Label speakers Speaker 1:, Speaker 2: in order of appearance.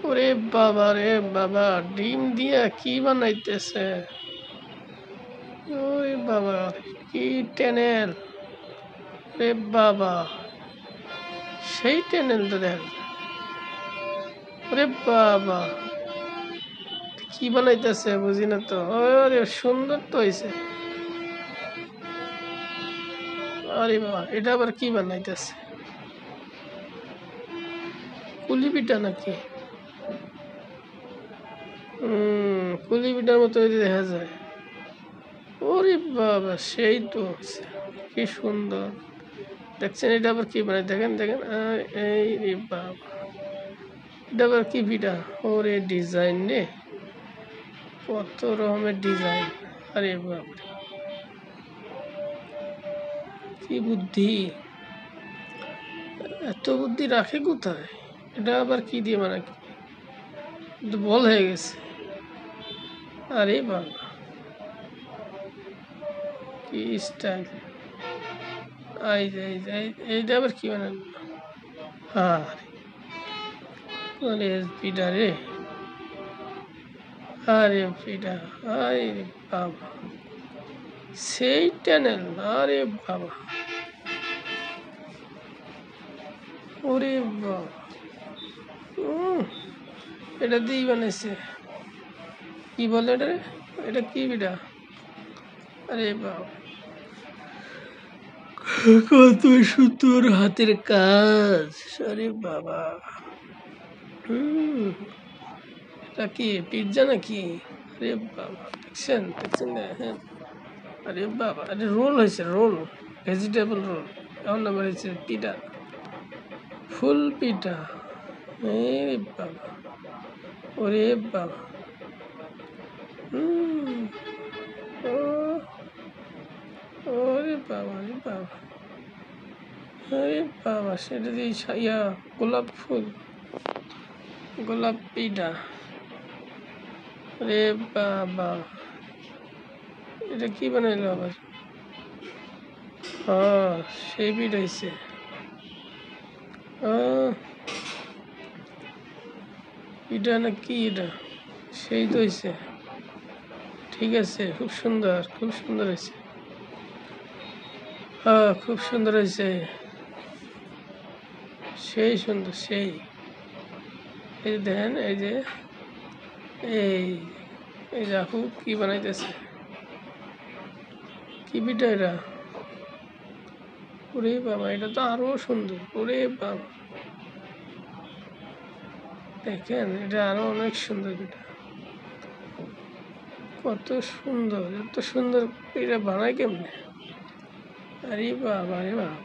Speaker 1: ওরে বাবা রে বাবা, ডিম দিয়া কি বানাইতেছে? ওরে বাবা, কি টেনেল রে বাবা, সেই টেনেল তো দেখা যায়। ওরে বাবা, কি বানাইতেছে বুঝি না তো। আরে সুন্দর তো হয়েছে। আরে বাবা, এটা আবার কি বানাইতেছে? কুলি পিঠা নাকি? কুলি পিঠার মতো দেখা যায়। ওরে বাবা, সেই তো হয়েছে, কি সুন্দর। দেখছেন এটা আবার কি বানাই? দেখেন দেখেন, এই রে বাবা, এটা আবার কি পিঠা? ওরে ডিজাইন রে, কত রকমের ডিজাইন। আরে বাবা, কি বুদ্ধি, এত বুদ্ধি রাখে কোথায়? এটা আবার কি দিয়ে বানায়? বল হয়ে গেছে। আরে বাবা, কি স্টাইল। এইটা আবার কি বানালো? আরে পিঠা রে, আরে পিঠা, আরে বাবা, সেই টেনেল। আরে বাবা, ওরে বাবা, এটা দিয়েই বানাইছে। কি বলে এটা? এটা কি পিঠা? আরে বাবা, কত সুন্দর হাতের কাজ। আরে বাবা, এটা কি পিৎজা নাকি? আরে বাবা, দেখছেন দেখছেন? হ্যাঁ, আরে বাবা, আরে রোল হয়েছে, রোল, ভেজিটেবল রোল। এখন আবার হয়েছে পিঠা, ফুল পিঠা। এই বাবা, ওরে বাবা, ওরে বাবা রে বাবা, আরে বাবা, সেটা দিয়ে ইয়া গোলাপ ফুল, গোলাপ পিঠা। রে বাবা, এটা কি বানাইলো আবার? হ্যাঁ, সেই পিঠা হয়েছে। এটা না কি, এটা সেই তো হয়েছে। ঠিক আছে, খুব সুন্দর, খুব সুন্দর হয়েছে। হ্যাঁ, খুব সুন্দর হয়েছে, সেই সুন্দর, সেই। এই যে দেখেন, এই যে এই এই রাখু কি বানাইতেছে, কি পিঠা এটা? ওরে বাবা, এটা তো আরো সুন্দর। ওরে বাবা, দেখেন, এটা আরো অনেক সুন্দর পিঠা, কত সুন্দর, এত সুন্দর পিঠা বানায় কেমনে? আরে বাবা রে বাবা।